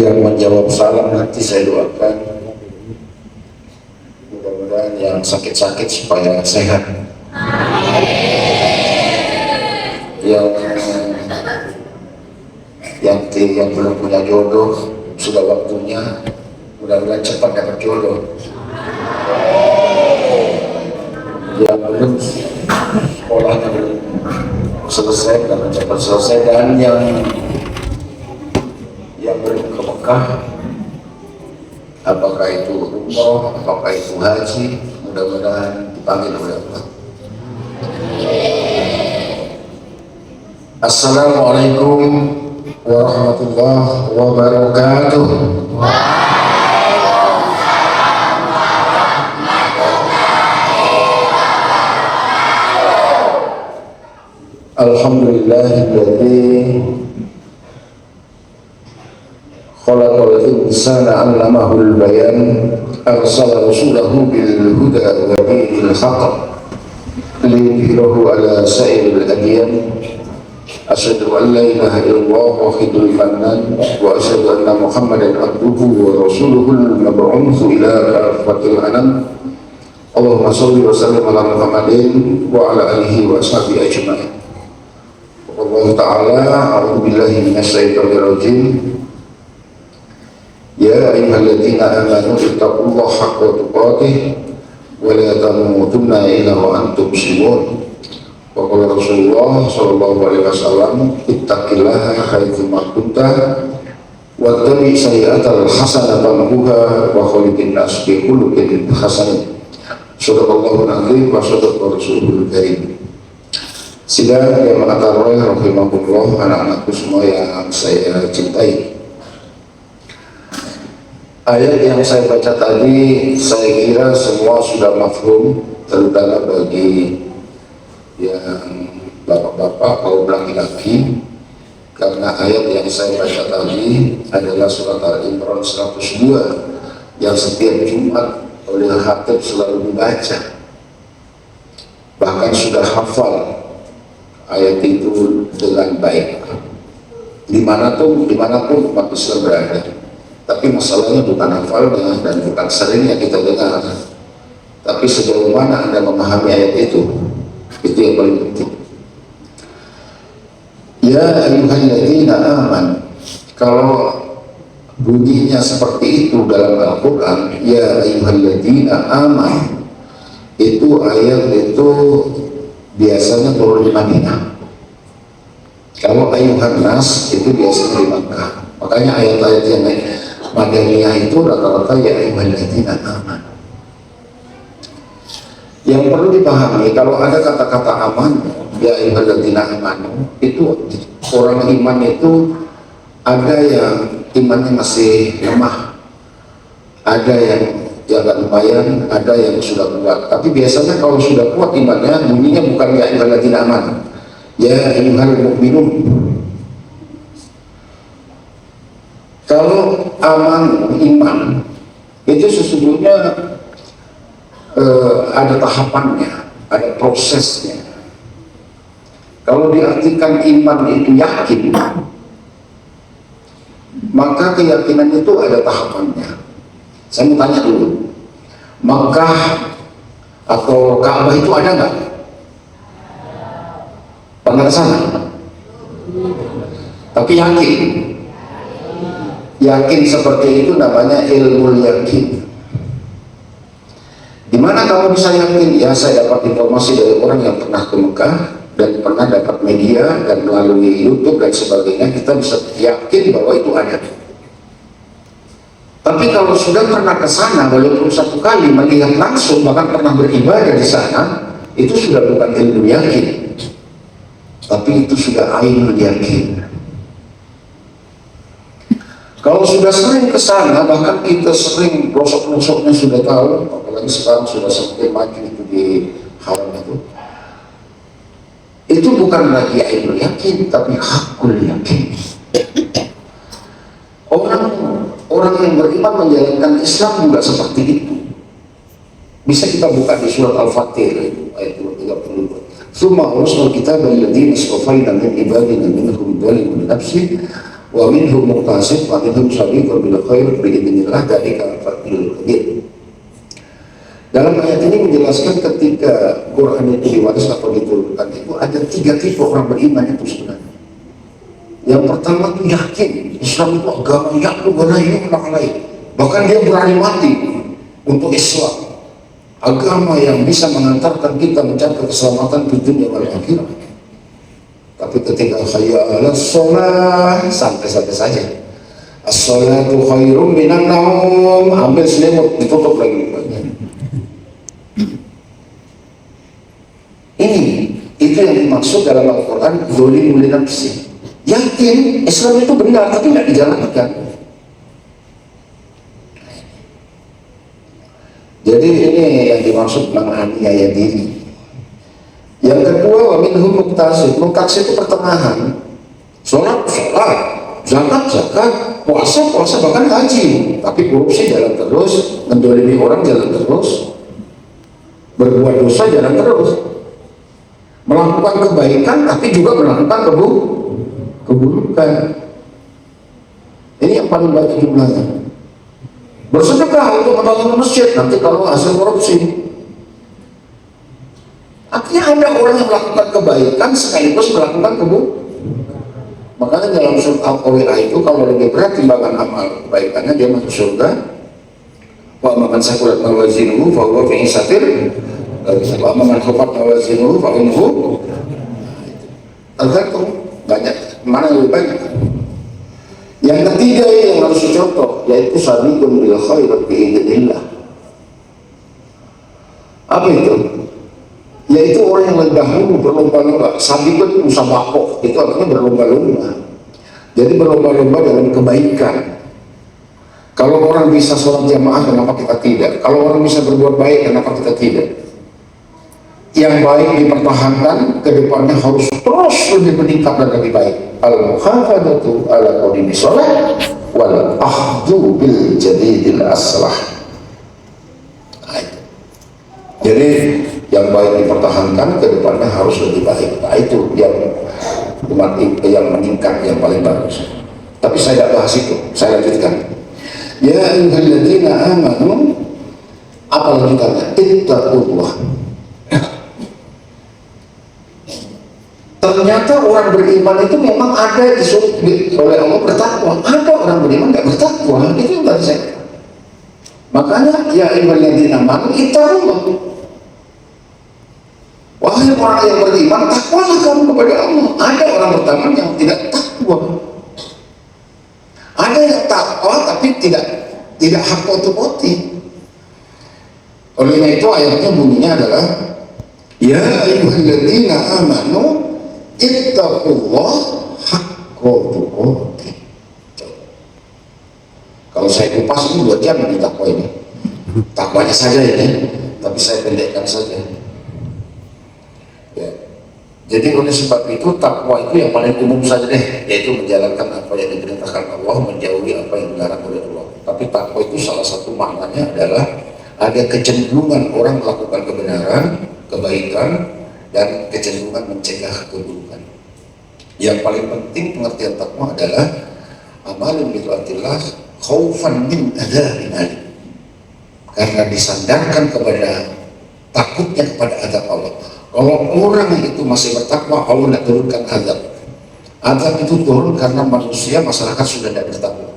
yang menjawab salam nanti saya doakan mudah-mudahan yang sakit-sakit supaya sehat, yang belum punya jodoh sudah waktunya mudah-mudahan cepat dapat jodoh, yang belum sekolahnya belum selesai dan cepat selesai, dan yang belum ke Mekah, apakah itu umroh, apakah itu haji, mudah-mudahan dipanggil oleh Allah. Assalamualaikum warahmatullahi wabarakatuh. Alhamdulillahilladzi khalaqal insana 'allamahul bayan arsala rasulahu bil huda wa dinil haqq liyudhhirahu 'ala sa'iril adyan. Asyhadu an la ilaha illallah wahidul mannan wa asyhadu anna Muhammadan abduhu wa rasuluhul mab'utsu ila kafatil anam. Allahumma shalli wa sallim ala Muhammadin wa ala alihi wa sahbihi ajma'in. Allah Ta'ala, a'udzu billahi minasyaitonir rajim. Ya ayyuhalladzina amanu ittaqullaha haqqa tuqatih wa la tamutunna illa wa antum muslimun. Wa qala Rasulullah sallallahu alaihi wasallam, ittaqillaha haitsu ma kunta wattabi' sayyi'atal hasanata tamhuha wa khaliqin nas bi khuluqin hasan. Shadaqallahu al-azim wa shadaqa rasulul karim. Sidang yang mengatakan rahimahullah, anak-anakku semua yang saya cintai, ayat yang saya baca tadi saya kira semua sudah mafhum, terutama bagi yang bapak-bapak kaum laki-laki, karena ayat yang saya baca tadi adalah surat Al-Imran 102 yang setiap Jumat oleh khatib selalu membaca, bahkan sudah hafal ayat itu dengan baik dimanapun umat Islam berada. Tapi masalahnya bukan hafalnya dan bukan seringnya kita dengar, tapi sejauh mana Anda memahami ayat itu yang paling penting. Ya ayyuhalladzina aman, kalau bunyinya seperti itu dalam Al-Quran, ya ayyuhalladzina aman, itu ayat itu biasanya turun di Madinah. Kalau ayyuhan nas itu biasanya di Makkah. Makanya ayat-ayat yang Madaniyah itu rata-rata ya ayyuhalladzina aman. Yang perlu dipahami, kalau ada kata-kata aman, ya ayyuhalladzina amanu, itu orang iman itu ada yang imannya masih lemah, ada yang agak lumayan, ada yang sudah kuat. Tapi biasanya kalau sudah kuat imannya, bunyinya bukan ya ayyuhalladzina amanu, ya ayyuhal mu'minun. Kalau aman iman itu sesungguhnya ada tahapannya, ada prosesnya. Kalau diartikan iman itu yakin, maka keyakinan itu ada tahapannya. Saya mau tanya dulu, Makkah atau Ka'bah itu ada nggak? Pernah ke sana? Tapi yakin seperti itu namanya ilmu yakin. Di mana kamu bisa yakin? Ya, saya dapat informasi dari orang yang pernah ke Mekah dan pernah dapat media dan melalui YouTube dan sebagainya, kita bisa yakin bahwa itu ada. Tapi kalau sudah pernah ke sana, walaupun satu kali melihat langsung, bahkan pernah beribadah di sana, itu sudah bukan ilmu yakin, tapi itu sudah ainul yakin. Kalau sudah sering ke sana, bahkan kita sering pelosok-pelosoknya sudah tahu, apalagi sekarang sudah semakin maju itu di haram itu bukan lagi ainul yakin, tapi hakul yakin. Orang yang beriman menjalankan Islam juga seperti itu. Bisa kita buka di surat Al-Fatih ayat 30. Tsumma urusna al-kitaba alladziina istafayna min ibadina minhum dzalimun li nafsihi Wa minhum muqtasid wa minhum sabiqun bil khair biidznillah dzalika fadlul kabir. Dalam ayat ini menjelaskan ketika Quran itu diwaris atau diturunkan itu ada 3 tipe orang beriman itu sebenarnya. Yang pertama itu yakin Islam itu agama yang lain, bahkan dia berani mati untuk Islam, agama yang bisa mengantarkan kita mencapai keselamatan di dunia wal akhirat. Tapi ketika hayya 'alas shalah, santai-santai saja. As-shalatu khairum minan naum, ambil selimut ditutup lagi. Itu yang dimaksud dalam Al-Quran dzalimun li nafsi. Yakin Islam itu benar tapi tidak dijalankan. Jadi ini yang dimaksud menganiaya diri. Yang kedua, wa minhum muqtasid. Muqtasid itu pertengahan. Sholat, zakat, puasa, bahkan haji. Tapi korupsi jalan terus, mendolimi orang jalan terus, berbuat dosa jalan terus, melakukan kebaikan tapi juga melakukan keburukan. Ini yang paling banyak jumlahnya. Bersedekah untuk membangun masjid, nanti kalau hasil korupsi. Artinya ada orang yang melakukan kebaikan sekaligus melakukan keburukan. Makanya dalam surat Al-Qari'ah itu kalau lebih berat timbangan amal kebaikannya dia masuk surga. Wa man saqulat mawazinuhu fa huwa fi 'ishatin wa man khafat mawazinuhu fa innahu tergantung banyak mana yang lebih banyak. Yang ketiga yang harus dicontoh yaitu sabiqun bil khairat biidznillah. Apa itu? Yaitu orang yang lebih dahulu berlomba-lomba. Sabiqun itu musabaqah, itu artinya berlomba-lomba. Jadi berlomba-lomba dalam kebaikan. Kalau orang bisa sholat jamaah, kenapa kita tidak? Kalau orang bisa berbuat baik, kenapa kita tidak? Yang baik dipertahankan, ke depannya harus terus lebih meningkat dan lebih baik. Al-muhafadzatu ala qawli sholat wal ahdu bil jadidil aslah. Jadi yang baik dipertahankan, ke depannya harus lebih baik. Nah itu yang meningkat, yang paling bagus. Tapi saya tidak bahas itu, saya lanjutkan. Ya ayyuhalladzina amanu, apa lanjutannya? Ittaqullah. Ternyata orang beriman itu memang ada disuruh oleh Allah bertakwa. Ada orang beriman tidak bertakwa, itu yang tadi saya katakan. Makanya ya ayyuhalladzina amanu ittaqullah. Wahai orang yang beriman, takwalah kamu kepada Allah. Ada orang beriman yang tidak takwa. Ada yang takwa tapi tidak haqqatuqati. Olehnya itu ayatnya bunyinya adalah ya ayyuhalladzina amanu ittaqullah haqqatuqati. Kalau saya kupas ini 2 jam di takwa ini. Takwanya saja ini, tapi saya pendekkan saja. Ya. Jadi oleh sebab itu takwa itu yang paling umum saja deh, yaitu menjalankan apa yang diperintahkan Allah, menjauhi apa yang dilarang oleh Allah. Tapi takwa itu salah satu maknanya adalah ada kecenderungan orang melakukan kebenaran, kebaikan, dan kecenderungan mencegah keburukan. Yang paling penting pengertian takwa adalah amalun bi taatillah khaufan min adzabin alim. Karena disandarkan kepada takutnya kepada azab Allah. Kalau orang itu masih bertakwa, Allah tidak turunkan azab. Azab itu turun karena manusia, masyarakat sudah tidak bertakwa.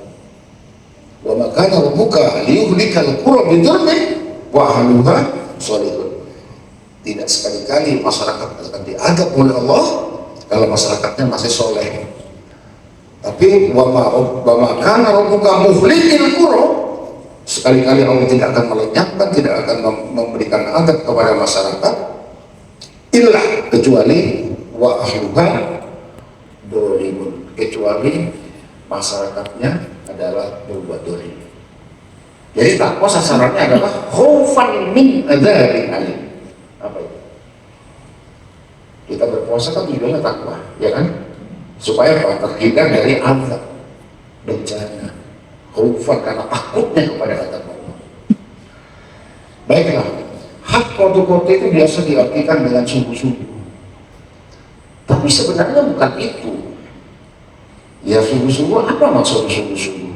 Wa ma kana rabbuka liyuhlikal qura bidzulmi wa ahluha shalihun. Tidak sekali-kali masyarakat akan diazab oleh Allah kalau masyarakatnya masih soleh. Tapi wa ma kana rabbuka muhlikil qura, sekali-kali Allah tidak akan melenyapkan, tidak akan memberikan azab kepada masyarakat illa kecuali wa ahluha dolimun, kecuali masyarakatnya adalah berbuat dolim. Jadi takwa sasarannya adalah khaufan min adzabin alim. Apa itu? Kita berpuasa kan tujuannya takwa, ya kan? Supaya apa? Terhindar dari azab, bencana, khaufan karena takutnya kepada azab Allah. Baiklah. Hak kote-kote itu biasa diartikan dengan sungguh-sungguh. Tapi sebenarnya bukan itu. Ya sungguh-sungguh, apa maksud sungguh-sungguh?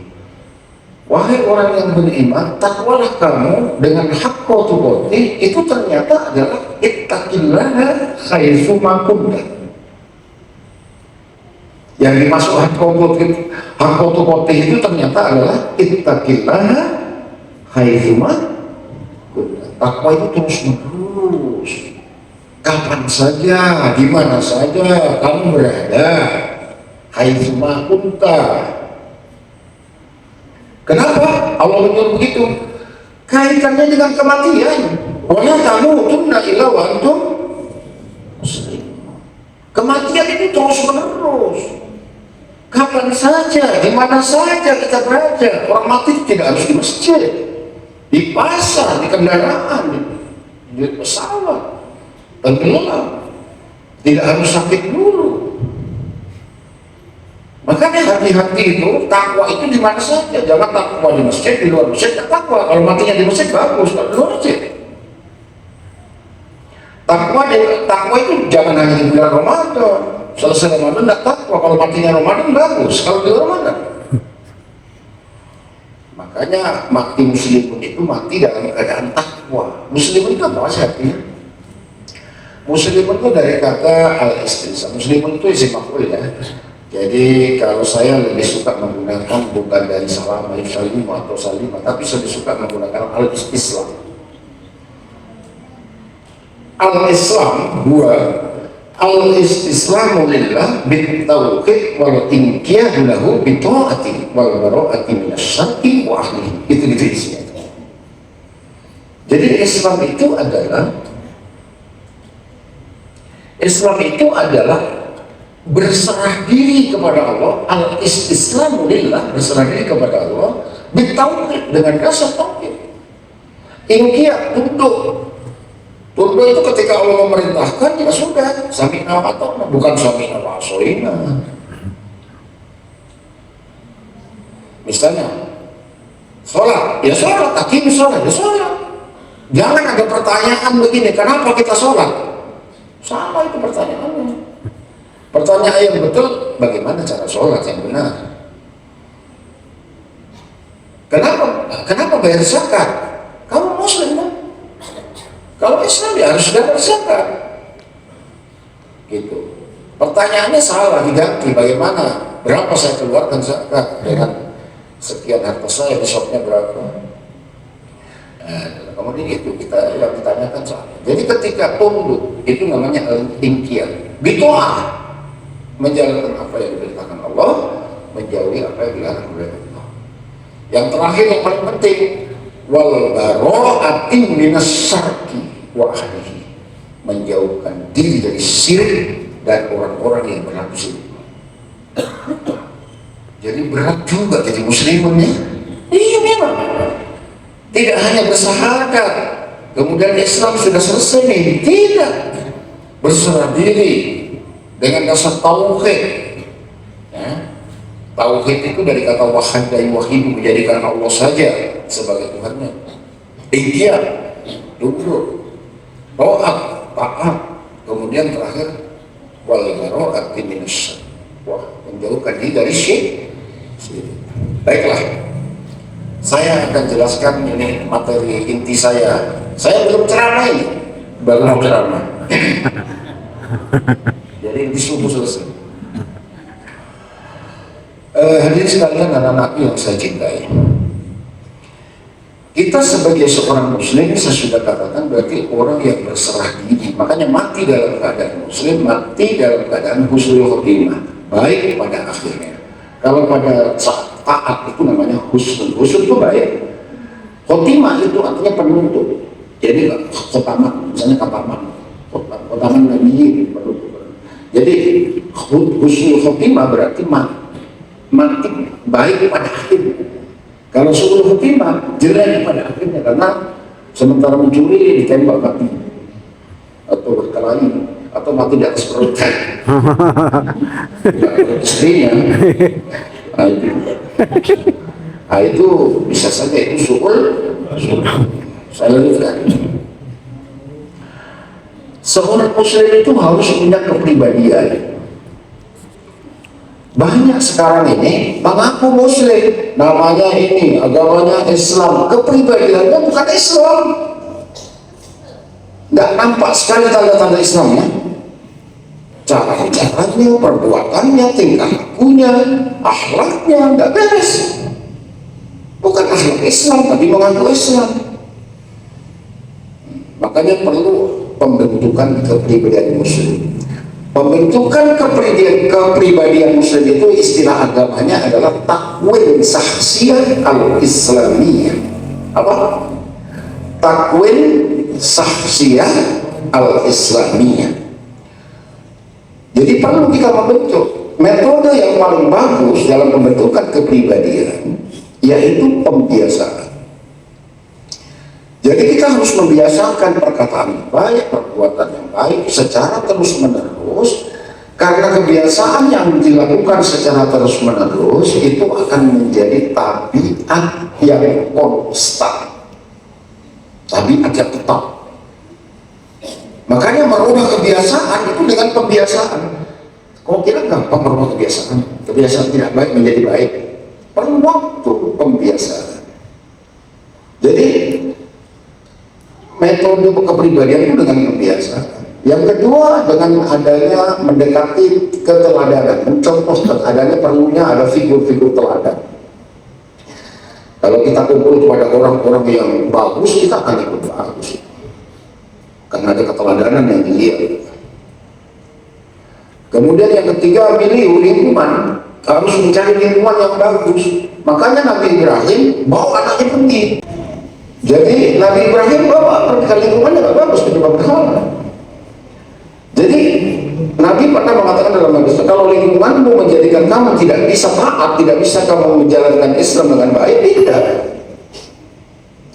Wahai orang yang beriman, takwalah kamu dengan hakko tuqatih, itu ternyata adalah ittaqillaha haitsu ma kunta. Yang dimaksud hakko tuqatih itu ternyata adalah ittaqillaha haitsu ma kunta. Takwa itu terus menerus. Kapan saja, di mana saja kamu berada, haitsu ma kunta. Kenapa Allah menyuruh begitu? Kaitannya dengan kematian. Wala tamutunna illa wa antum muslimun. Kematian itu terus menerus. Kapan saja, di mana saja kita berada. Orang mati tidak harus di masjid, di pasar, di kendaraan, di pesawat, tenggelam. Tidak harus sakit dulu. Makanya hati-hati itu, takwa itu di mana saja. Jangan takwa di masjid, di luar masjid, takwa. Kalau matinya di masjid bagus, kalau di luar masjid. Takwa itu jangan hanya di bulan Ramadan. Selesai Ramadan tidak takwa. Kalau matinya Ramadan bagus, kalau di luar Ramadan. Makanya mati muslimun itu mati dalam keadaan takwa. Muslimun itu apa sih artinya? Muslimun itu dari kata al-istisna. Muslimun itu isim maf'ul ya. Jadi kalau saya lebih suka menggunakan bukan dari salama, salim atau salimah, tapi saya lebih suka menggunakan al-islam. Al-Islam huwa al-istislamu lillah bitauhid wal inqiyadu lahu bita'ati wal bara'ati minasyarki wa ahlihi. Itu definisinya. Jadi Islam itu adalah berserah diri kepada Allah, al-istislamu lillah, berserah diri kepada Allah, bitauhid, dengan dasar tauhid. Inqiyad, tunduk. Tunduk itu ketika Allah memerintahkan, ya sudah, sami'na wa ata'na, bukan sami'na wa asoina. Misalnya, sholat, ya sholat, aqim sholat, ya sholat. Jangan ada pertanyaan begini, kenapa kita sholat? Sama itu pertanyaannya. Pertanyaan yang betul, bagaimana cara sholat yang benar? Kenapa bayar zakat? Kamu muslim kan? Kalau Islam ya harus bayar zakat. Gitu. Pertanyaannya salah, diganti. Bagaimana? Berapa saya keluarkan zakat dengan sekian harta saya, besoknya berapa? Nah, kemudian itu yang ditanyakan salah. Jadi ketika tunduk, itu namanya al-inqiyad. Bitoah. Menjalankan apa yang diperintahkan Allah, menjauhi apa yang dilarang oleh Allah. Yang terakhir yang paling penting, wal bara'ati minasyarki wa ahlihi, menjauhkan diri dari syirik dan orang-orang yang berlaku syirik. Jadi berat juga jadi muslimun ya. Iya memang. Tidak hanya bersahadat, kemudian Islam sudah selesai nih. Tidak. Berserah diri dengan dasar tauhid. Ya. Tauhid itu dari kata wahada yuwahidu, menjadikan Allah saja sebagai Tuhannya. Inqiyad, tunduk, taat, kemudian terakhir wal bara'ati minasyark, menjauhkan diri dari syirik. Baiklah, saya akan jelaskan ini materi inti saya. Saya belum ceramah ini, baru ceramah. Jadi inti subuh selesai. Hadirin sekalian, anak-anak yang saya cintai, kita sebagai seorang muslim, saya sudah katakan, berarti orang yang berserah diri. Makanya mati dalam keadaan muslim, mati dalam keadaan husnul khotimah, baik pada akhirnya. Kalau pada saat taat itu namanya husnul. Husnul itu baik. Khotimah itu artinya penutup. Jadi khotamah, misalnya khotamah nabiyyin, penutup. Jadi husnul khotimah berarti mati baik pada akhirnya. Kalau suul khotimah jelek pada akhirnya, karena sementara mencuri ditembak mati, atau berkelahi, atau mati di atas perutnya, istrinya. Nah, itu bisa saja itu suul. Saya lanjutkan. Seorang muslim itu harus punya kepribadian. Banyak sekarang ini mengaku Muslim, namanya ini, agamanya Islam, kepribadiannya bukan Islam. Nggak nampak sekali tanda-tanda Islamnya. Cara-caranya, perbuatannya, tingkah lakunya, akhlaknya nggak beres. Bukan akhlak Islam, tapi mengaku Islam. Makanya perlu pembentukan kepribadian Muslim. Pembentukan kepribadian Muslim itu istilah agamanya adalah takwin sahsiyah al-islamiyah. Apa? Takwin sahsiyah al-islamiyah. Jadi perlu kita membentuk metode yang paling bagus dalam pembentukan kepribadian, yaitu pembiasaan. Jadi kita harus membiasakan perkataan yang baik, perbuatan yang baik secara terus-menerus, karena kebiasaan yang dilakukan secara terus-menerus itu akan menjadi tabiat yang konstan, tabiat yang tetap. Makanya merubah kebiasaan itu dengan pembiasaan. Kok kira gampang merubah kebiasaan? Kebiasaan tidak baik menjadi baik. Perlu waktu pembiasaan. Jadi metode kepribadian itu dengan kebiasaan. Yang kedua, dengan adanya mendekati keteladanan, mencontohkan, adanya perlunya ada figur-figur teladan. Kalau kita kumpul kepada orang-orang yang bagus, kita akan ikut bagus, karena ada keteladanan yang dilihat. Kemudian yang ketiga, milih lingkungan, harus mencari lingkungan yang bagus. Makanya Nabi Ibrahim bawa anaknya pergi. Jadi Nabi Ibrahim bawa pergi ke lingkungan yang bagus, penyembah berhala. Jadi Nabi pernah mengatakan dalam hadis, kalau lingkunganmu menjadikan kamu tidak bisa taat, tidak bisa kamu menjalankan Islam dengan baik, tidak.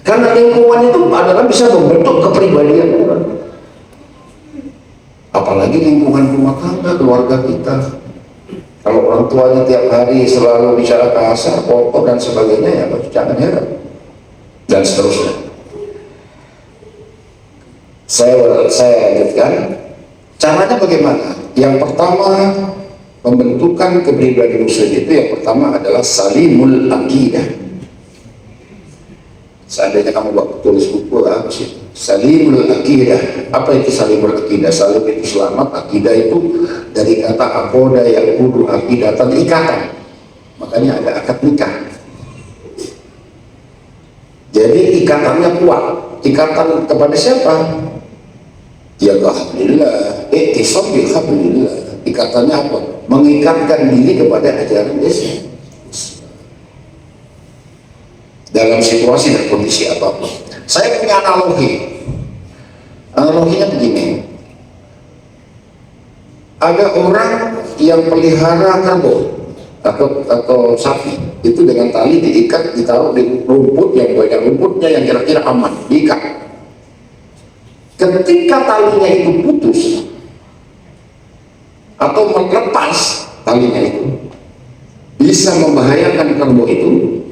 Karena lingkungan itu adalah bisa membentuk kepribadian orang. Apalagi lingkungan rumah tangga, keluarga kita. Kalau orang tuanya tiap hari selalu bicara kasar, kotor dan sebagainya, ya jangan heran. Dan seterusnya. Saya lanjutkan. Caranya bagaimana? Yang pertama, pembentukan kepribadian Muslim itu yang pertama adalah salimul akidah. Seandainya kamu tulis buku lah, salimul akidah. Apa itu salimul akidah? Salim itu selamat, akidah itu dari kata akoda yang kudu akidatan, ikatan. Makanya ada akad nikah. Jadi ikatannya kuat. Ikatan kepada siapa? Ya alhamdulillah, iktisam bil hablillah. Ikatannya apa? Mengikatkan diri kepada ajaran Islam dalam situasi dan kondisi apapun. Saya punya analogi. Analoginya begini. Ada orang yang pelihara kerbau atau sapi, itu dengan tali diikat, ditaruh di rumput yang banyak rumputnya yang kira-kira aman, diikat. Ketika talinya itu putus atau melepas talinya itu, bisa membahayakan kerbau itu,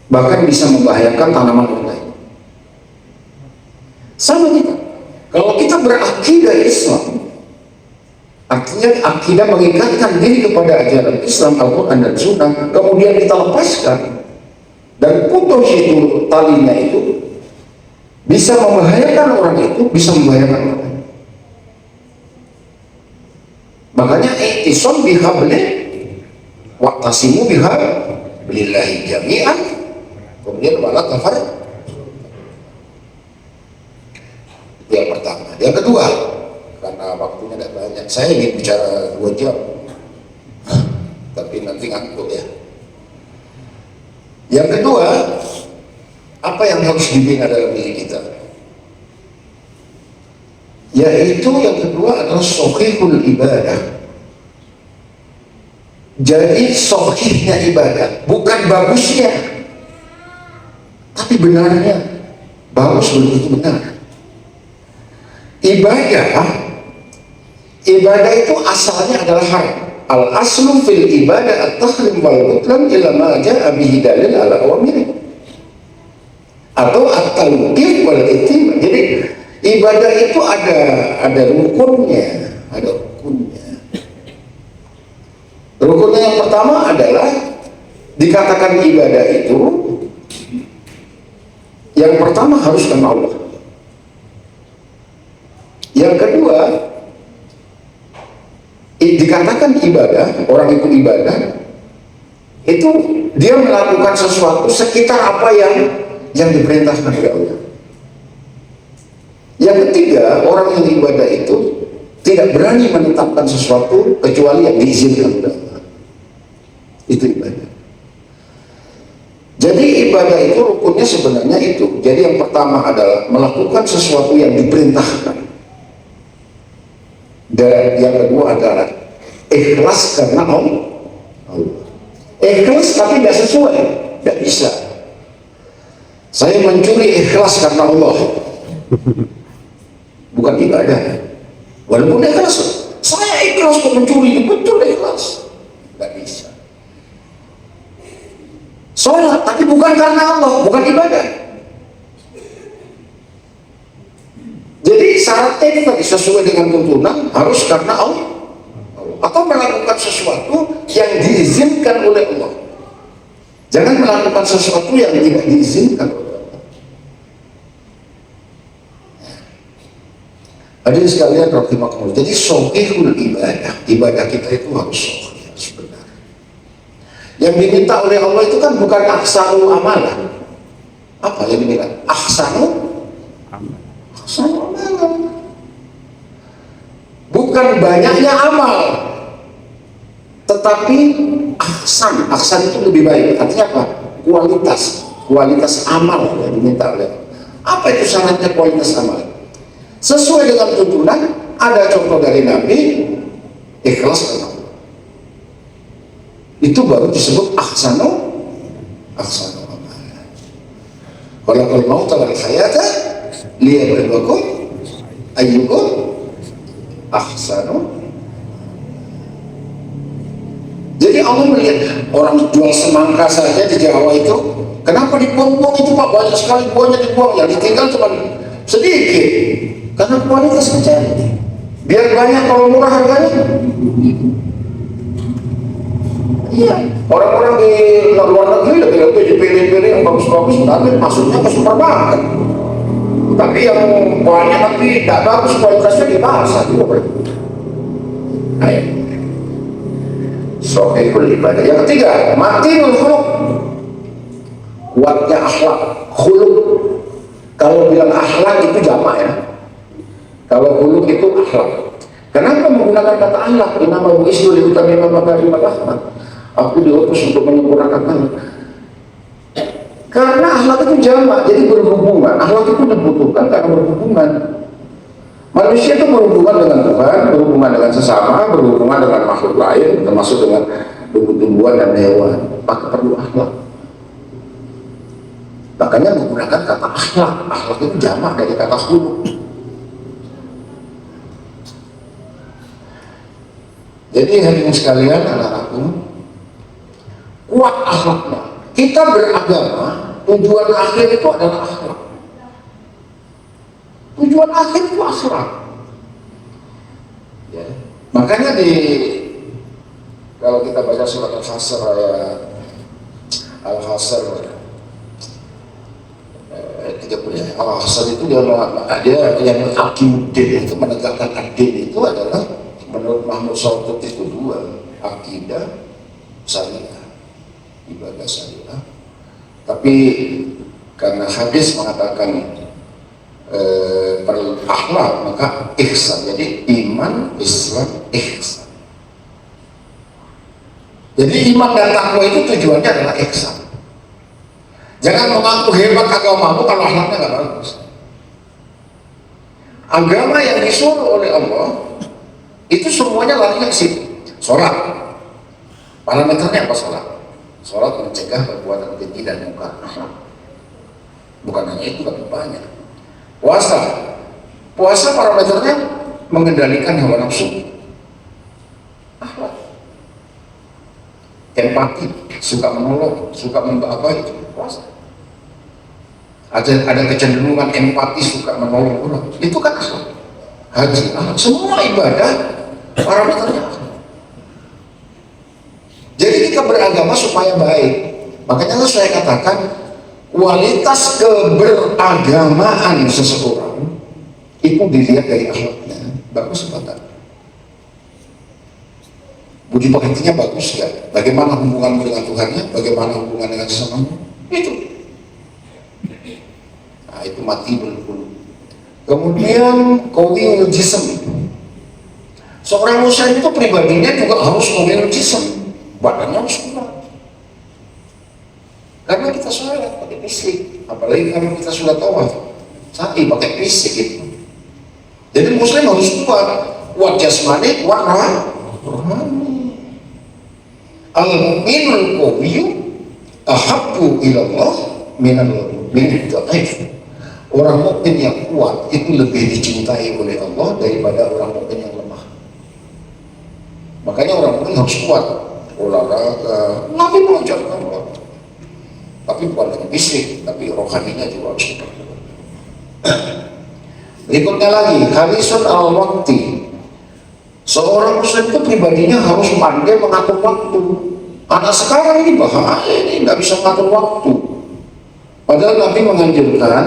bahkan bisa membahayakan tanaman lain. Sama kita, kalau kita berakidah Islam, artinya akidah mengikatkan diri kepada ajaran Islam, Al-Quran dan Sunnah, kemudian kita lepaskan dan putus itu talinya itu, bisa membahayakan orang itu, bisa membahayakan orang lain. Makanya i'tisam bihabli wa'tasimu bihablillahi jami'an, kemudian wala tafarraqu. Itu yang pertama. Yang kedua, karena waktunya tidak banyak, saya ingin bicara 2 jam, tapi nanti ngantuk ya. Yang kedua, apa yang harus dibina dalam diri kita? Yaitu yang kedua adalah sahihul ibadah. Jadi sahihnya ibadah, bukan bagusnya, tapi benarnya. Bagus belum tentu benar. Ibadah itu asalnya adalah haram. Al aslu fil ibadah at-tahrim wal butlan illa ma ja'a bihi dalil ala awamiri. Atau at-talqin wal itim. Jadi ibadah itu ada rukunnya, ada rukunnya. Rukunnya yang pertama adalah dikatakan ibadah itu yang pertama harus karena Allah. Yang kedua, dikatakan ibadah, orang itu ibadah, itu dia melakukan sesuatu sekitar apa yang diperintahkan oleh Allah. Yang ketiga, orang yang ibadah itu tidak berani menetapkan sesuatu kecuali yang diizinkan oleh Allah. Itu ibadah. Jadi ibadah itu rukunnya sebenarnya itu. Jadi yang pertama adalah melakukan sesuatu yang diperintahkan. Dan yang kedua adalah ikhlas karena Allah. Ikhlas tapi tidak sesuai, tidak bisa. Saya mencuri ikhlas karena Allah, bukan ibadah. Walaupun ikhlas, saya ikhlas kok mencuri, betul ikhlas, tidak bisa. Sholat tapi bukan karena Allah, bukan ibadah. Jadi syaratnya itu tadi sesuai dengan tuntunan harus karena Allah, atau melakukan sesuatu yang diizinkan oleh Allah. Jangan melakukan sesuatu yang tidak diizinkan oleh Allah. Hadirin sekalian rahimakumullah. Jadi shahihul ibadah kita itu harus sahih, harus benar. Yang diminta oleh Allah itu kan bukan ahsanu amalan. Apa yang diminta? Ahsanu amalan. Bukan banyaknya amal, tetapi ahsan itu lebih baik. Artinya apa? Kualitas amal yang diminta oleh Allah. Apa itu syaratnya kualitas amal? Sesuai dengan tuntunan. Ada contoh dari Nabi, ikhlas karena Allah. Itu baru disebut ahsanu amalan. Walaqul mauta wal hayata liyabluwakum ayyukum ahsanu. Jadi Allah melihat orang jual semangka saja di Jawa itu, kenapa dibuang-buang itu Pak? Banyak sekali buahnya dibuang, yang ditinggal cuma sedikit karena kualitas kecil. Biar banyak kalau murah harganya. Iya, orang-orang di luar negeri lebih dipilih-pilih yang bagus-bagus, tapi masuknya ke supermarket. Tapi yang banyak tapi tidak bagus kualitasnya di pasar juga. Ayo. Shahihul ibadah. Yang ketiga, matinul khuluq. Kuatnya akhlak, khuluq. Kalau bilang akhlak itu jamak ya. Kalau khuluq itu akhlak. Kenapa menggunakan kata akhlak? Innama bu'itsu liutammima makarimal akhlaq. Aku diutus untuk menyempurnakan akhlak. Karena akhlak itu jamak, jadi berhubungan. Akhlak itu dibutuhkan karena berhubungan. Manusia itu berhubungan dengan Tuhan, berhubungan dengan sesama, berhubungan dengan makhluk lain, termasuk dengan tumbuh-tumbuhan dan hewan. Maka perlu akhlak. Makanya menggunakan kata akhlak. Akhlak itu jamak dari kata khuluq. Jadi hadirin sekalian, anak-anakku, kuat akhlaknya. Kita beragama, tujuan akhir itu adalah akhlak. Tujuan akhir itu akhlak. Ya. Makanya kalau kita baca surat Al-Hasr ayat Al-Hasr 30, Al-Hasr itu dia yang akidah itu menegakkan adil itu adalah menurut Mahmud Shaltut itu dua, akidah syariah, ibadah syariah. Tapi karena hadis mengatakan akhlak, maka ihsan. Jadi iman, Islam, ihsan. Jadi iman dan takwa itu tujuannya adalah ihsan. Jangan mengaku hebat agamamu kalau akhlaknya nggak bagus. Agama yang disuruh oleh Allah itu semuanya larinya ke situ. Sholat, parameternya apa sholat? Sholat mencegah perbuatan keji dan mungkar. Bukan hanya itu, tapi banyak. Puasa parameternya mengendalikan hawa nafsu. Akhlak, empati, suka menolong, suka membawa itu puasa. Ada kecenderungan empati, suka menolong orang, itu kan akhlak. Haji, semua ibadah parameternya akhlak. Jadi kita beragama supaya baik. Makanya saya katakan kualitas keberagamaan seseorang itu dilihat dari akhlaknya, bagus apa enggak? Budi pekertinya bagus ya. Bagaimana hubunganmu dengan Tuhannya? Bagaimana hubungan dengan sesamamu? Itu. Nah, itu mati dulu. Kemudian qawiyul jism. Seorang muslim itu pribadinya juga harus qawiyul jism. Badannya harus kuat. Karena kita sholat pakai fisik, apalagi kalau kita sudah tawaf, sa'i pakai fisik itu. Jadi muslim harus kuat jasmani, kuat rohani. Al-mu'minul qawiyyu ahabbu ilallah minal mu'minid dhaif. Orang mukmin yang kuat itu lebih dicintai oleh Allah daripada orang mukmin yang lemah. Makanya orang mukmin harus kuat, olahraga, Nabi mengajarkan kuat. Tapi bukan hanya fisik, tapi rohaninya juga harus diperkuat. Berikutnya lagi, harisun al-waqti. Seorang muslim itu pribadinya harus pandai mengatur waktu. Anak sekarang ini bahaya, ini nggak bisa mengatur waktu. Padahal Nabi menganjurkan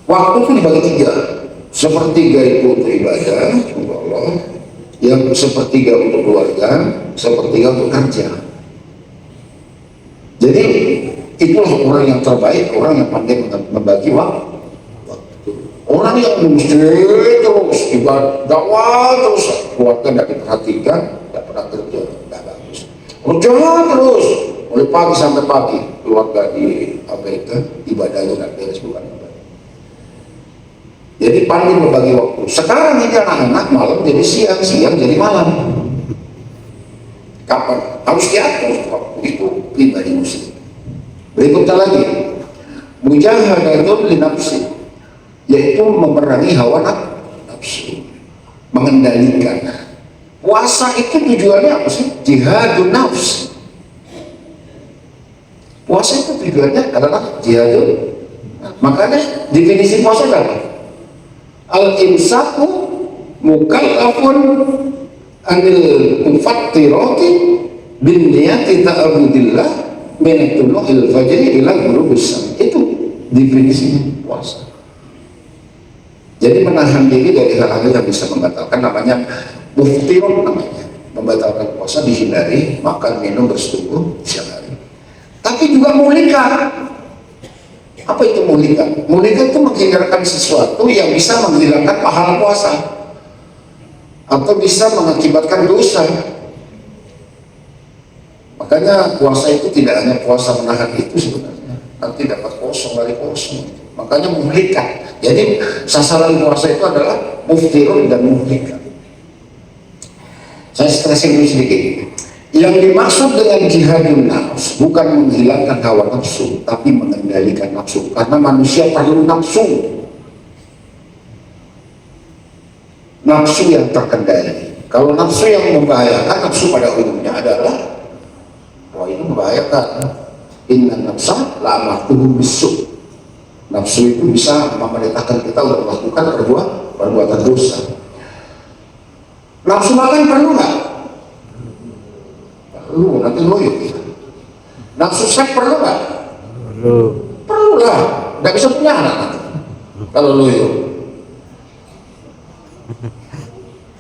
waktu itu dibagi 3. Sepertiga itu untuk ibadah, untuk Allah, yang sepertiga untuk keluarga, sepertiga untuk kerja. Jadi itulah orang yang terbaik, orang yang pandai membagi waktu. Orang yang mesti terus ibadah dakwah terus, keluarga tidak diperhatikan, tidak pernah kerja, tidak bagus. Kerja terus mulai pagi sampai pagi, keluarga di Amerika ibadahnya tidak beres, bukan ibadah. Jadi pandai membagi waktu. Sekarang ini anak-anak malam jadi siang, siang jadi malam. Kapan? Harus diatur waktu itu pribadi muslim. Berikutnya lagi, mujahadatun li nafsi, yaitu memerangi hawa nafsu, mengendalikan. Puasa itu tujuannya apa sih? Jihadun nafs. Puasa itu tujuannya adalah jihadun. Makanya definisi puasa apa? Al-imsaku mukallafun anil mufattirati bin niyati ta'abudillah min tulu'il fajri ila ghurubis syams. Itu definisinya puasa. Jadi menahan diri dari hal-hal yang bisa membatalkan, namanya muftirun, namanya membatalkan puasa, dihindari makan minum bersetubuh siang hari. Tapi juga muhlikat. Apa itu muhlikat? Muhlikat itu menghindarkan sesuatu yang bisa menghilangkan pahala puasa atau bisa mengakibatkan dosa. Makanya puasa itu tidak hanya puasa menahan itu sebenarnya, nanti dapat kosong dari kosong. Makanya muhlikat. Jadi sasaran puasa itu adalah muftirun dan muhlikat. Saya stressing dulu sedikit. Yang dimaksud dengan jihadun nafs bukan menghilangkan hawa nafsu, tapi mengendalikan nafsu. Karena manusia perlu nafsu. Nafsu yang terkendali. Kalau nafsu yang membahayakan, nafsu pada umumnya adalah, wah ini membahayakan. Inna nafsa la'amatuhu bisu. Nafsu itu bisa memerintahkan kita untuk melakukan perbuatan dosa. Nafsu makan perlu nggak? Perlu, nanti loyo. Nafsu seks perlu nggak? Perlu lah, nggak bisa punya anak nanti kalau loyo.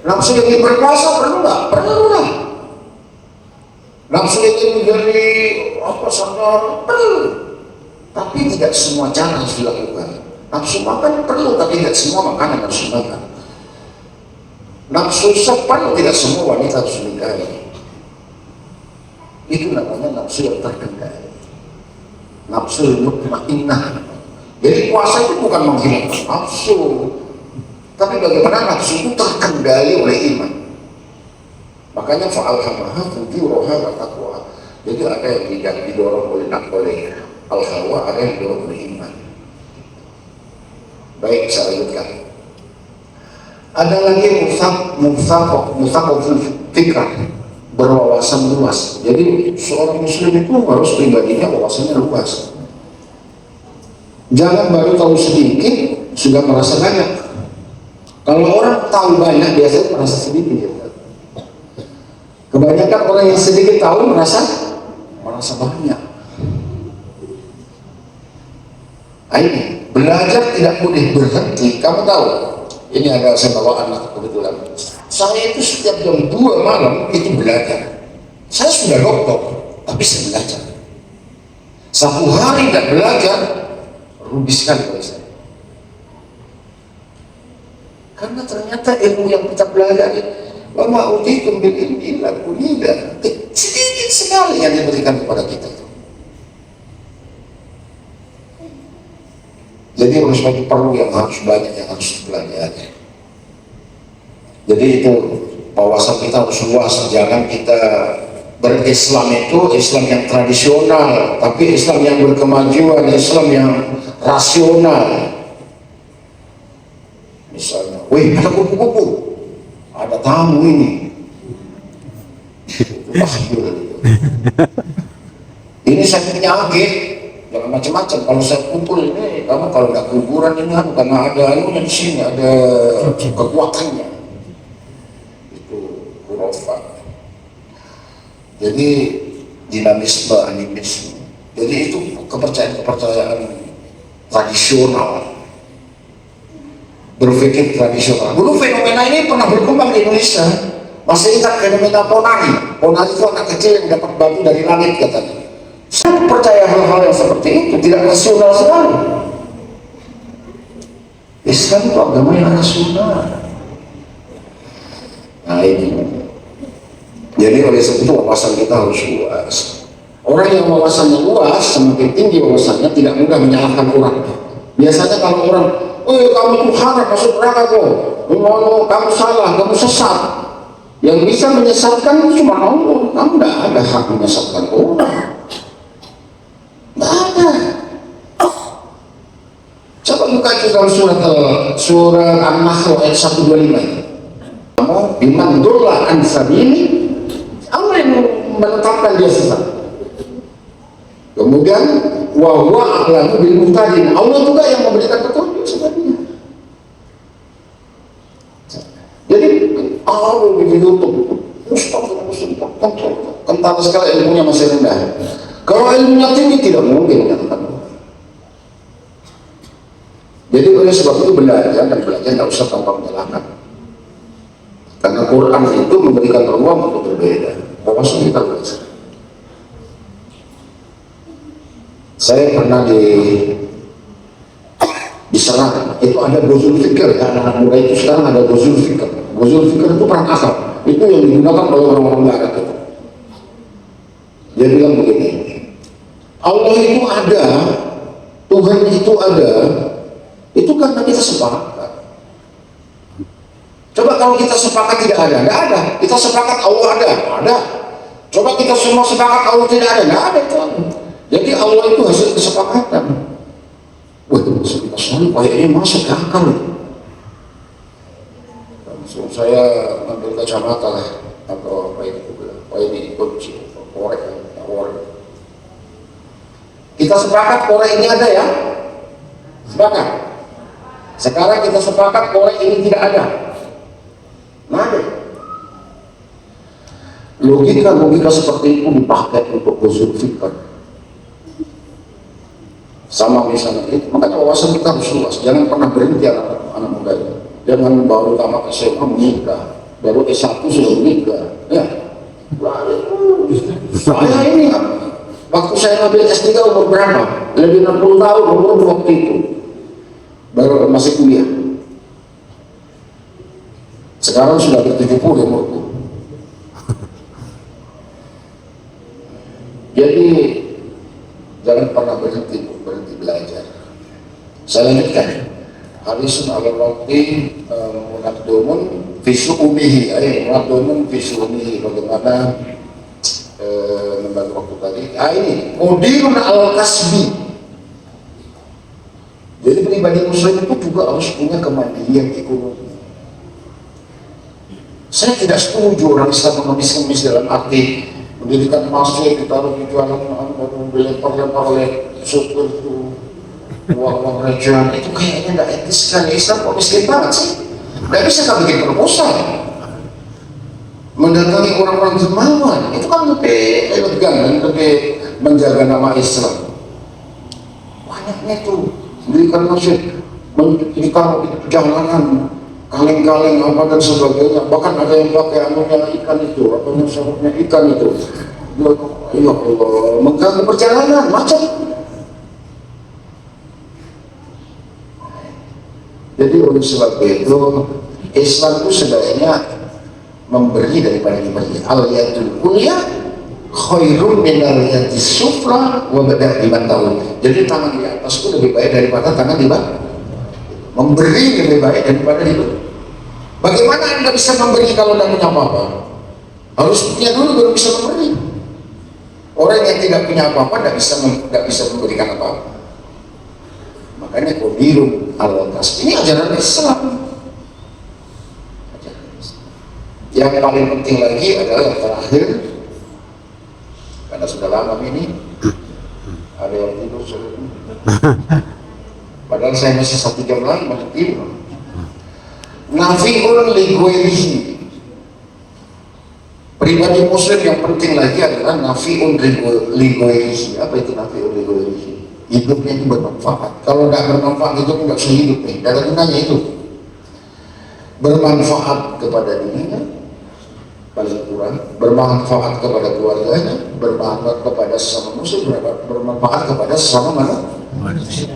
Nafsu yang berkuasa perlu nggak? Perlu lah. Nafsu yang menjadi apa sadar perlu. Tapi tidak semua cara harus dilakukan. Nafsu makan perlu, tapi tidak semua makanan harus dimakan. Nafsu seks perlu, tidak semua wanita harus menikahi. Itu namanya nafsu yang terkendali, nafsu mutmainnah. Jadi puasa itu bukan menghilangkan nafsu, tapi bagaimana nafsu itu terkendali oleh iman. Makanya fa'alhamaha fujuraha wa taqwa. Jadi ada yang tidak didorong oleh al-hawa, ada yang didorong oleh iman. Baik, saya lanjutkan. Ada lagi musafaful fikrah, berwawasan luas. Jadi seorang muslim itu harus pribadinya wawasannya luas. Jangan baru tahu sedikit sudah merasa banyak. Kalau orang tahu banyak biasanya merasa sedikit. Ya. Kebanyakan orang yang sedikit tahu merasa banyak. Ini belajar tidak boleh berhenti. Kamu tahu, ini ada saya bawa anak kebetulan. Saya itu setiap jam 2 malam itu belajar. Saya sudah dokter, tapi saya belajar. Satu hari tidak belajar, rugi sekali bagi saya. Karena ternyata ilmu yang kita pelajari, wa ma utitum bil ilmi illa qalila, sedikit sekali yang diberikan kepada kita itu. Jadi oleh sebab itu perlu yang harus banyak yang harus dipelajari. Jadi itu wawasan kita harus luas, jangan kita berislam itu Islam yang tradisional, tapi Islam yang berkemajuan, Islam yang rasional. Misalnya, wih ada kupu-kupu, ada tamu ini. Ini saya penyakit, jangan macam-macam. Kalau saya kumpul ini, kamu kalau nggak kuburan ini kan karena ada anunya di sini, ada kekuatannya. Itu khurafat. Jadi dinamisme, animisme. Jadi itu kepercayaan tradisional, berpikir tradisional. Dulu fenomena ini pernah berkembang di Indonesia. Masih ingat fenomena Ponari? Ponari itu anak kecil yang dapat batu dari langit katanya. Saya percaya hal-hal yang seperti itu tidak rasional sekali. Islam itu agama yang rasional. Nah ini. Jadi oleh sebab itu wawasan kita harus luas. Orang yang wawasannya luas, semakin tinggi wawasannya, tidak mudah menyalahkan orang. Biasanya kalau orang, oh kamu Tuhan masuk neraka kok, kamu salah, kamu sesat. Yang bisa menyesatkan cuma Allah. Kamu tidak ada hak menyesatkan orang. Tidak ada. Coba buka itu dalam surat An-Nahl ayat 125. Kamu bimandullah ansabili, Allah yang menetapkan dia sesat. Kemudian wa huwa a'lamu bil muhtadin, Allah juga yang memberikan petunjuk sebenarnya. Jadi Allah di YouTube kental sekali ilmunya masih rendah. Kalau ilmunya tinggi tidak mungkin menyatakan. Jadi oleh sebab itu belajar tidak usah tanpa menyalahkan. Karena Quran itu memberikan ruang untuk berbeda. Wawasan kita belajar. Saya pernah diserang, itu ada gozul fikir ya, anak-anak muda itu sekarang ada gozul fikir. Gozul fikir itu perang akal, itu yang digunakan oleh orang-orang barat itu. Dia bilang begini, Allah itu ada, Tuhan itu ada, itu karena kita sepakat. Coba kalau kita sepakat tidak ada, nggak ada. Kita sepakat Allah ada. Coba kita semua sepakat Allah tidak ada, nggak ada itu. Jadi Allah itu hasil kesepakatan. Wah, selalu kayaknya masuk ke akal. Langsung saya ambil kacamata lah, atau apa ini kunci, korek. Kita sepakat korek ini ada ya, sepakat. Sekarang kita sepakat korek ini tidak ada. Nah, ada. Logika seperti itu dipakai untuk gozul fikir. Sama misalnya itu, makanya wawasan kita harus luas. Jangan pernah berhenti anak muda itu. Jangan baru tamat SMA menikah, baru S1 sudah menikah. Ya, saya ini waktu saya ngambil S3 umur berapa? Lebih 60 tahun umur waktu itu, baru masih kuliah. Sekarang sudah ber-70 umurku. Jadi jangan pernah berhenti belajar. Saya lanjutkan. Harisun al-Waqti munaddumun fi syu'umihi, munaddumun fi syu'umihi, bagaimana membagi waktu tadi. Ini mudirun al-kasbi. Jadi pribadi muslim itu juga harus punya kemandirian ekonomi. Saya tidak setuju orang Islam mengemis-ngemis dalam arti mendirikan masjid, ditaruh di jalan, dilempar-lempar oleh supir itu, uang-uang rejang, itu kayaknya nggak etis sekali. Islam kok miskin banget sih? Nggak bisa kan bikin proposal. mendatangi orang-orang dermawan, itu kan lebih elegan dan lebih menjaga nama Islam. Banyaknya itu mendirikan masjid, mendirikan jalanan, kaleng-kaleng apa dan sebagainya. Bahkan ada yang pakai anunya ikan itu, apa nasabnya ikan itu. Ya Allah, mengganggu perjalanan macam. Jadi oleh sebab itu Islam itu sebenarnya memberi daripada diberi. Al-yadul ulya khairum min al-yadis sufla wa bada' di tahun. Jadi tangan di atas itu lebih baik daripada tangan di bawah. Memberi lebih baik daripada diberi. Bagaimana Anda bisa memberi kalau tidak punya apa-apa? Harus punya dulu baru bisa memberi. Orang yang tidak punya apa-apa tidak bisa memberikan apa-apa. Makanya qadirun al-kas ini ajaran Islam. Yang paling penting lagi adalah yang terakhir, karena sudah lama ini ada yang tidur padahal saya masih 1 jam lagi masih tidur. Nafi'un li ghairihi. Pribadi muslim yang penting lagi adalah nafi'un li ghairihi. Apa itu nafi'un li ghairihi? Hidupnya itu bermanfaat. Kalau tidak bermanfaat itu tidak bisa hidup nih. Dalam gunanya itu bermanfaat kepada dirinya paling kurang, bermanfaat kepada keluarganya, bermanfaat kepada sesama muslim, bermanfaat kepada sesama manusia.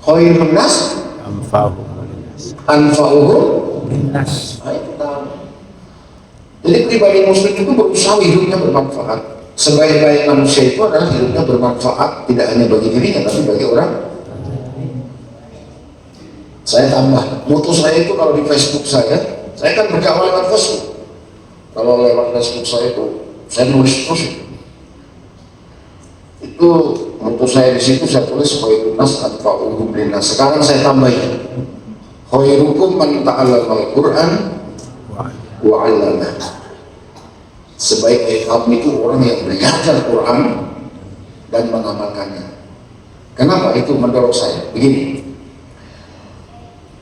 Khairun nas anfa'uhum linnas. Jadi pribadi muslim itu berusaha hidupnya bermanfaat. Sebaik-baik manusia itu adalah hidupnya bermanfaat, tidak hanya bagi dirinya tapi bagi orang. Saya tambah, moto saya itu kalau di Facebook saya kan berdakwah lewat Facebook. Kalau lewat Facebook saya itu saya nulis terus. Itu moto saya di situ saya tulis khairun nas anfa'uhum linnas. Sekarang saya tambahin khairukum man ta'allama al-Qur'an wa 'allamah. Sebaik-baik kamu itu orang yang belajar Quran dan mengamalkannya. Kenapa itu mendorong saya? Begini,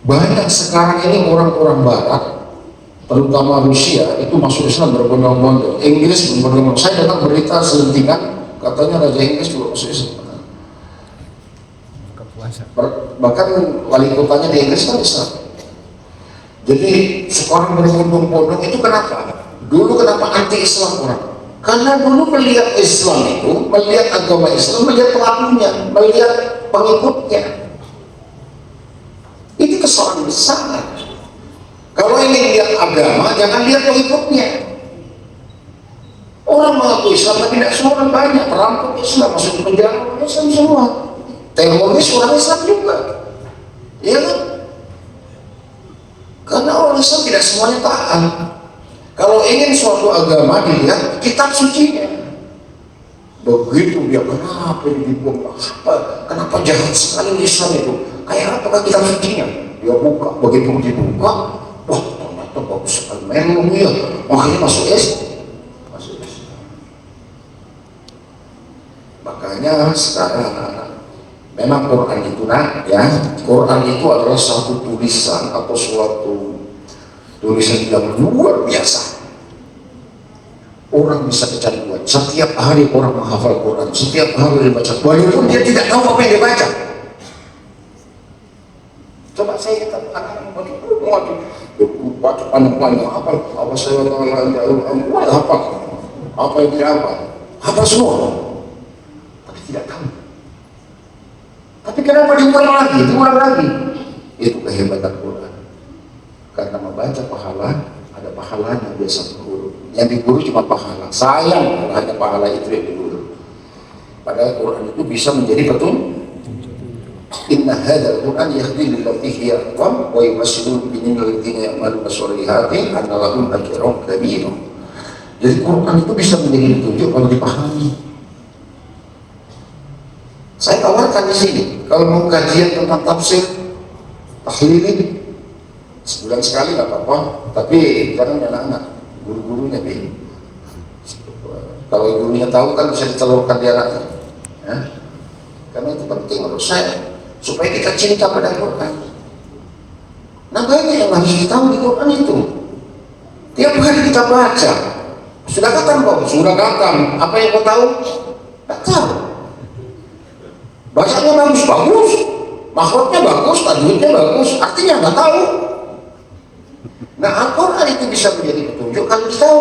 banyak sekarang ini orang-orang Barat, terutama Rusia, itu masuk Islam berbondong-bondong. Inggris berbondong-bondong. Saya dengar berita selentingan, katanya Raja Inggris juga masuk Islam. Bahkan wali kotanya di Inggris kan Islam. Jadi sekarang berbondong-bondong itu kenapa? Dulu kenapa anti-Islam orang? Karena dulu melihat Islam itu, melihat agama Islam, melihat pelakunya, melihat pengikutnya. Itu kesalahan besar. Kalau ingin lihat agama, jangan lihat pengikutnya. Orang mengaku Islam, tapi tidak semua, banyak perampok Islam, masuk ke penjara orang Islam semua. Teroris orang Islam juga. Iya kan? Karena orang Islam tidak semuanya taat. Kalau ingin suatu agama dilihat kitab sucinya. Begitu dia kenapa dibuang apa? Kenapa jahat sekali Islam itu? Kayak apakah kitab sucinya? Dia buka, begitu dibuka, wah ternyata bagus sekali, memang ya. Makanya masuk Islam. Makanya sekarang memang Quran itu ya, Quran itu adalah satu tulisan atau suatu tulisan yang luar biasa. Orang bisa kecanduan. Setiap hari orang menghafal Quran, setiap hari dibaca, walaupun dia tidak tahu apa yang dia baca. Coba saya kata anak-anak baca panjang-panjang apa saya hafal apa yang dia hafal semua, tapi tidak tahu. Tapi kenapa diulang lagi? Itu kehebatan Quran. Karena membaca pahala, ada pahalanya biasa guru. Yang diguru cuma pahala. Sayang hanya pahala itu yang diguru. Padahal Quran itu bisa menjadi petunjuk. Inna hadzal Quran yahdi lillati hiya aqwam wa yubasyshiru bil ladzina ya'maluna sholihati anna lahum ajran kabira. Jadi Quran itu bisa menjadi petunjuk kalau dipahami. Saya tawarkan di sini, kalau mau kajian tentang tafsir, tahlilin, sebulan sekali nggak apa-apa, tapi jangan anak-anak, guru-gurunya nih. Kalau gurunya tahu kan bisa ditelurkan di anaknya, ya? Karena itu penting menurut saya, supaya kita cinta pada Quran. Nah banyak yang harus ditahu di Quran itu. Tiap hari kita baca, sudah khatam kok, sudah khatam. Apa yang kau tahu? Tak tahu. Bacanya bagus, makhrajnya bagus, tajwidnya bagus, artinya nggak tahu. Nah, Al-Quran itu bisa menjadi petunjuk kalau kita tahu.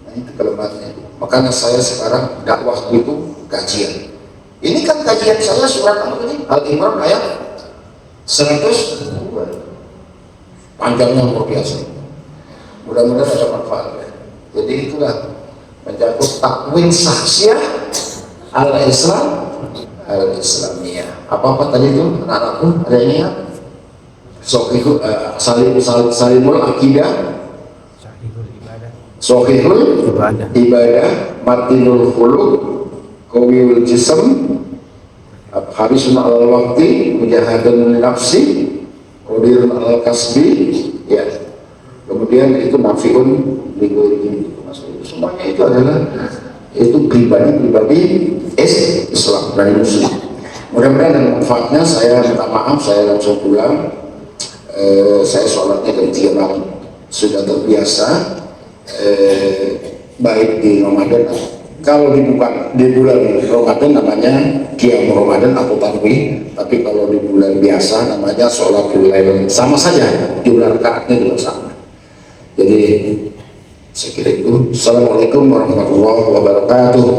Nah, itu kelemahannya. Makanya saya sekarang dakwah itu kajian. Ini kan kajian saya surat apa tadi? Al-Imran ayat 100, panjangnya luar biasa. Mudah-mudahan ada manfaatnya. Jadi itulah mencakup takwin sahsiah al-Islamiyah. Apa tadi itu anak-anakku ada ini ya? Salimul akidah, Sohihul ibadah, Matinul khuluq, Qawiyul jism, Harisun al-waqti, Mujahadun nafsi, Qadirun al-kasbi, ya. Kemudian itu nafiun lingkungan, semuanya itu adalah itu pribadi Islam dari Muslim. Mudah-mudahan dengan manfaatnya. Saya minta maaf, saya langsung pulang. Saya sholatnya dari 3 malam sudah terbiasa, baik di Ramadan. Kalau di bulan Ramadan namanya Qiyam Ramadan atau Tarawih, tapi kalau di bulan biasa namanya sholatul lail. Sama saja, jumlah rakaatnya juga sama. Jadi saya kira itu. Assalamualaikum warahmatullahi wabarakatuh.